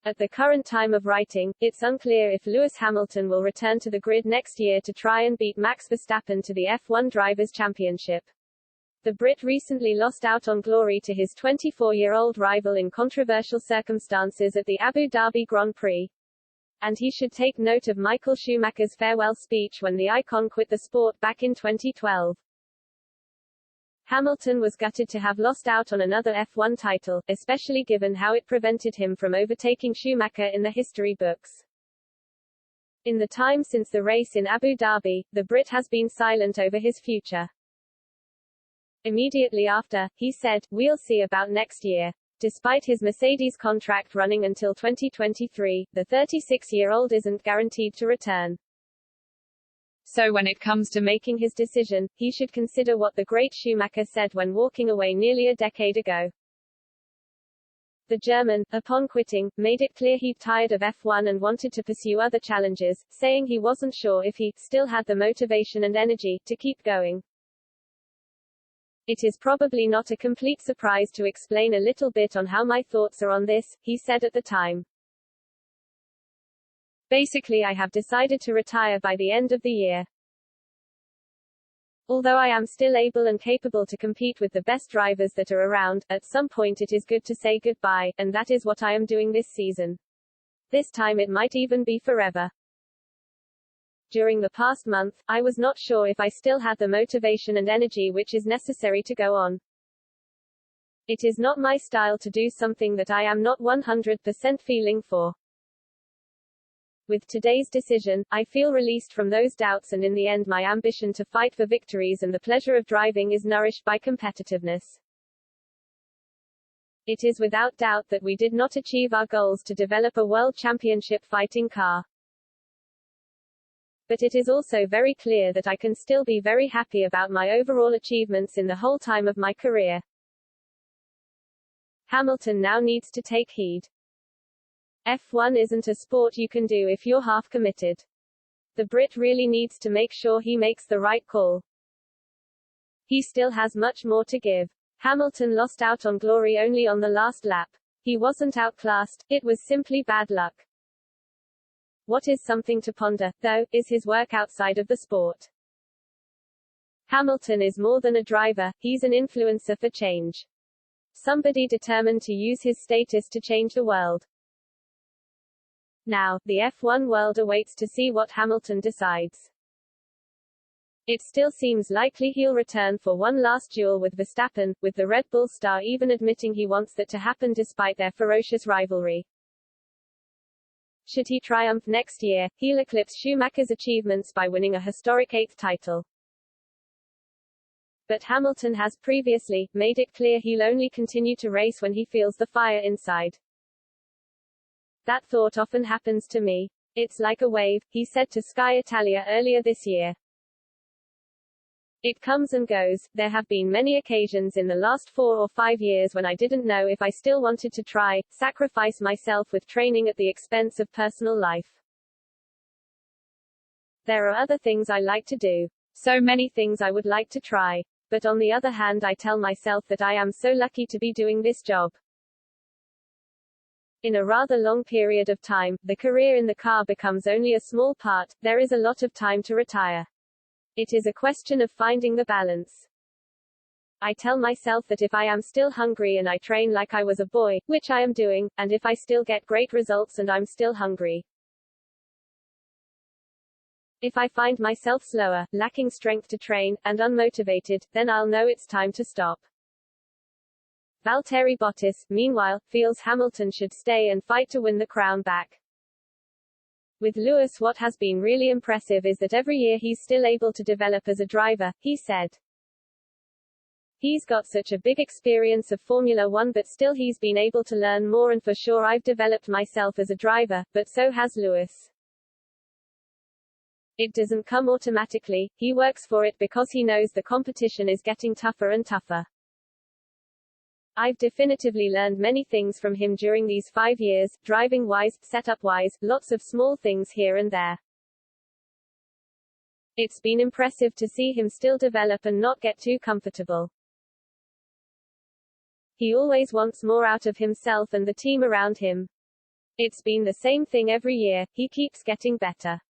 At the current time of writing, it's unclear if Lewis Hamilton will return to the grid next year to try and beat Max Verstappen to the F1 Drivers' Championship. The Brit recently lost out on glory to his 24-year-old rival in controversial circumstances at the Abu Dhabi Grand Prix. And he should take note of Michael Schumacher's farewell speech when the icon quit the sport back in 2012. Hamilton was gutted to have lost out on another F1 title, especially given how it prevented him from overtaking Schumacher in the history books. In the time since the race in Abu Dhabi, the Brit has been silent over his future. Immediately after, he said, "We'll see about next year." Despite his Mercedes contract running until 2023, the 36-year-old isn't guaranteed to return. So when it comes to making his decision, he should consider what the great Schumacher said when walking away nearly a decade ago. The German, upon quitting, made it clear he'd tired of F1 and wanted to pursue other challenges, saying he wasn't sure if he still had the motivation and energy to keep going. "It is probably not a complete surprise to explain a little bit on how my thoughts are on this," he said at the time. "Basically, I have decided to retire by the end of the year. Although I am still able and capable to compete with the best drivers that are around, at some point it is good to say goodbye, and that is what I am doing this season. This time it might even be forever. During the past month, I was not sure if I still had the motivation and energy which is necessary to go on. It is not my style to do something that I am not 100% feeling for. With today's decision, I feel released from those doubts, and in the end my ambition to fight for victories and the pleasure of driving is nourished by competitiveness. It is without doubt that we did not achieve our goals to develop a world championship fighting car. But it is also very clear that I can still be very happy about my overall achievements in the whole time of my career. Hamilton now needs to take heed. F1 isn't a sport you can do if you're half committed. The Brit really needs to make sure he makes the right call. He still has much more to give. Hamilton lost out on glory only on the last lap. He wasn't outclassed, it was simply bad luck. What is something to ponder, though, is his work outside of the sport. Hamilton is more than a driver, he's an influencer for change. Somebody determined to use his status to change the world. Now, the F1 world awaits to see what Hamilton decides. It still seems likely he'll return for one last duel with Verstappen, with the Red Bull star even admitting he wants that to happen despite their ferocious rivalry. Should he triumph next year, he'll eclipse Schumacher's achievements by winning a historic 8th title. But Hamilton has previously made it clear he'll only continue to race when he feels the fire inside. "That thought often happens to me. It's like a wave," he said to Sky Italia earlier this year. "It comes and goes. There have been many occasions in the last 4 or 5 years when I didn't know if I still wanted to try, sacrifice myself with training at the expense of personal life. There are other things I like to do. So many things I would like to try. But on the other hand, I tell myself that I am so lucky to be doing this job." In a rather long period of time, the career in the car becomes only a small part. There is a lot of time to retire. It is a question of finding the balance. I tell myself that if I am still hungry and I train like I was a boy, which I am doing, and if I still get great results and I'm still hungry. If I find myself slower, lacking strength to train, and unmotivated, then I'll know it's time to stop. Valtteri Bottas, meanwhile, feels Hamilton should stay and fight to win the crown back. With Lewis, what has been really impressive is that every year he's still able to develop as a driver, he said. He's got such a big experience of Formula One, but still he's been able to learn more, and for sure I've developed myself as a driver, but so has Lewis. It doesn't come automatically, he works for it because he knows the competition is getting tougher and tougher. I've definitively learned many things from him during these 5 years, driving-wise, setup-wise, lots of small things here and there. It's been impressive to see him still develop and not get too comfortable. He always wants more out of himself and the team around him. It's been the same thing every year, he keeps getting better.